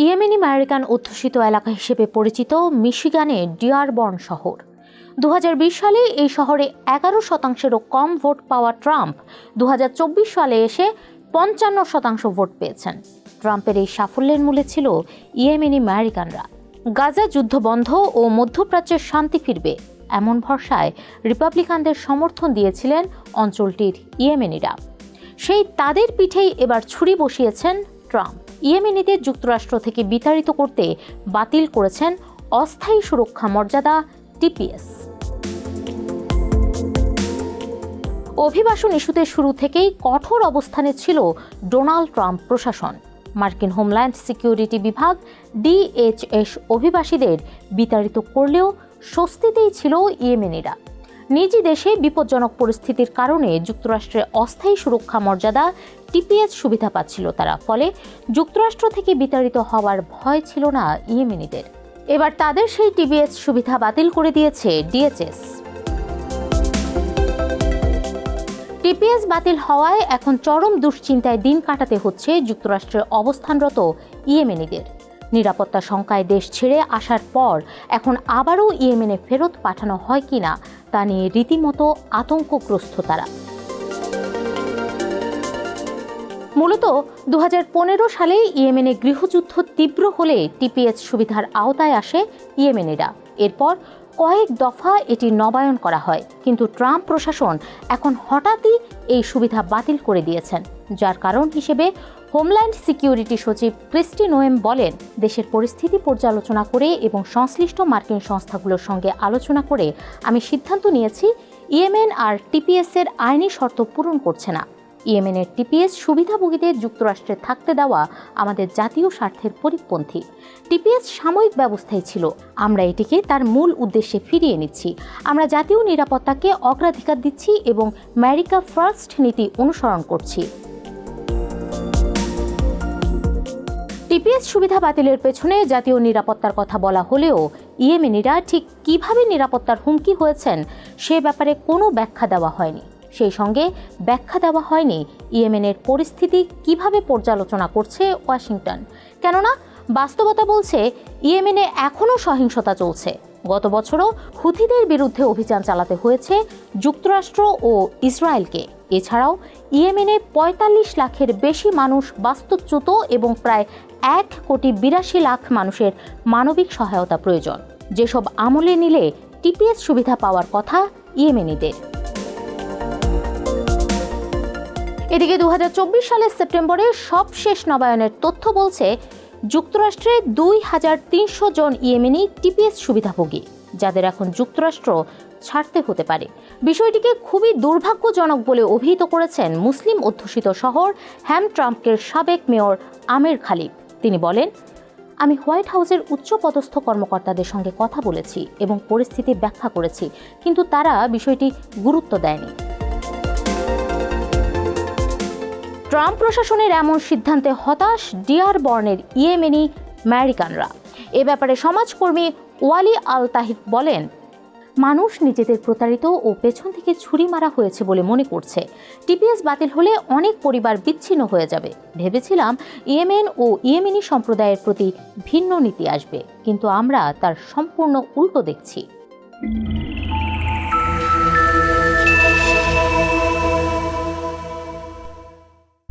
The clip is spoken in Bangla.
ইয়েমেনি আমেরিকান অধ্যুষিত এলাকা হিসেবে পরিচিত মিশিগানের ডিয়ারবর্ন শহর। 2020 সালে এই শহরে 11%-এরও কম ভোট পাওয়া ট্রাম্প 2024 সালে এসে 55% ভোট পেয়েছেন। ট্রাম্পের এই সাফল্যের মূলে ছিল ইয়েমেনি আমেরিকানরা। গাজা যুদ্ধ বন্ধ ও মধ্যপ্রাচ্যের শান্তি ফিরবে এমন ভরসায় রিপাবলিকানদের সমর্থন দিয়েছিলেন অঞ্চলটির ইয়েমেনিরা। সেই তাদের পিঠেই এবার ছুরি বসিয়েছেন ট্রাম্প। ইয়েমেনিদের যুক্তরাষ্ট্র থেকে বিতাড়িত করতে বাতিল করেছেন অস্থায়ী সুরক্ষা মর্যাদা টিপিএস। অভিবাসন ইস্যুতে শুরু থেকেই কঠোর অবস্থানে ছিল ডোনাল্ড ট্রাম্প প্রশাসন। মার্কিন হোমল্যান্ড সিকিউরিটি বিভাগ ডিএইচএস অভিবাসীদের বিতাড়িত করলেও স্বস্তিতেই ছিল ইয়েমেনিরা। নিজ দেশে বিপজ্জনক পরিস্থিতির কারণে যুক্তরাষ্ট্রের অস্থায়ী সুরক্ষা মর্যাদা টিপিএস সুবিধা পাচ্ছিল তারা। ফলে যুক্তরাষ্ট্র থেকে বিতাড়িত হওয়ার ভয় ছিল না ইয়েমেনিদের। এবার তাদের সেই টিপিএস সুবিধা বাতিল করে দিয়েছে ডিএইচএস। টিপিএস বাতিল হওয়ায় এখন চরম দুশ্চিন্তায় দিন কাটাতে হচ্ছে যুক্তরাষ্ট্রে অবস্থানরত ইয়েমেনিদের। নিরাপত্তা শঙ্কায় দেশ ছেড়ে আসার পর এখন আবারও ইয়েমেনে ফেরত পাঠানো হয় কিনা তা নিয়ে রীতিমতো আতঙ্কগ্রস্ত তারা। মূলত 2015 সালে ইয়েমেনে গৃহযুদ্ধ তীব্র হলে টিপিএস সুবিধার আওতায় আসে ইয়েমেনিরা। এরপর কয়েক দফা এটি নবায়ন করা হয়, কিন্তু ট্রাম্প প্রশাসন এখন হঠাৎই এই সুবিধা বাতিল করে দিয়েছেন। যার কারণ হিসেবে হোমল্যান্ড সিকিউরিটি সচিব ক্রিস্টি নোয়েম বলেন, দেশের পরিস্থিতি পর্যালোচনা করে এবং সংশ্লিষ্ট মার্কিন সংস্থাগুলোর সঙ্গে আলোচনা করে আমি সিদ্ধান্ত নিয়েছি ইয়েমেন আর টিপিএস এর আইনি শর্ত পূরণ করছে না। ইয়েমেনের টিপিএস সুবিধাভোগীদের যুক্তরাষ্ট্রে থাকতে দেওয়া আমাদের জাতীয় স্বার্থের পরিপন্থী। টিপিএস সাময়িক ব্যবস্থায় ছিল, আমরা এটিকে তার মূল উদ্দেশ্যে ফিরিয়ে নিচ্ছি। আমরা জাতীয় নিরাপত্তাকে অগ্রাধিকার দিচ্ছি এবং আমেরিকা ফার্স্ট নীতি অনুসরণ করছি। টিপিএস সুবিধা বাতিলের পেছনে জাতীয় নিরাপত্তার কথা বলা হলেও ইয়েমেনিরা ঠিক কিভাবে নিরাপত্তার হুমকি হয়েছেন সে ব্যাপারে কোনো ব্যাখ্যা দেওয়া হয়নি। সেই সঙ্গে ব্যাখ্যা দেওয়া হয়নি ইয়েমেনের পরিস্থিতি কিভাবে পর্যালোচনা করছে ওয়াশিংটন। কেননা বাস্তবতা বলছে ইয়েমেনে এখনও সহিংসতা চলছে। গত বছরও হুথিদের বিরুদ্ধে অভিযান চালাতে হয়েছে যুক্তরাষ্ট্র ও ইসরায়েলকে। এছাড়াও ইয়েমেনে ৪৫ লাখের বেশি মানুষ বাস্তুচ্যুত এবং প্রায় ১,৮২,০০,০০০ মানুষের মানবিক সহায়তা প্রয়োজন, যেসব আমলে নিলে টিপিএস সুবিধা পাওয়ার কথা ইয়েমেনিদের। এদিকে 2024 সালের সেপ্টেম্বরে সবশেষ নবায়নের তথ্য বলছে যুক্তরাষ্ট্রে ২,৩০০ জন ইয়েমেনি টিপিএস সুবিধাভোগী, যাদের এখন যুক্তরাষ্ট্র ছাড়তে হতে পারে। বিষয়টিকে খুবই দুর্ভাগ্যজনক বলে অভিহিত করেছেন মুসলিম অধ্যুষিত শহর হ্যামট্রাম্পকের সাবেক মেয়র আমির খালিদ। তিনি বলেন, আমি হোয়াইট হাউসের উচ্চপদস্থ কর্মকর্তাদের সঙ্গে কথা বলেছি এবং পরিস্থিতি ব্যাখ্যা করেছি, কিন্তু তারা বিষয়টি গুরুত্ব দেয়নি। ট্রাম্প প্রশাসনের এমন সিদ্ধান্তে হতাশ ডিয়ারবর্নের ইয়েমেনি আমেরিকানরা। এ ব্যাপারে সমাজকর্মী ওয়ালি আল তাহিদ বলেন, মানুষ নিজেদের প্রতারিত ও পেছন থেকে ছুরি মারা হয়েছে বলে মনে করছে। টিপিএস বাতিল হলে অনেক পরিবার বিচ্ছিন্ন হয়ে যাবে। ভেবেছিলাম ইয়েমেন ও ইয়েমেনি সম্প্রদায়ের প্রতি ভিন্ন নীতি আসবে, কিন্তু আমরা তার সম্পূর্ণ উল্টো দেখছি।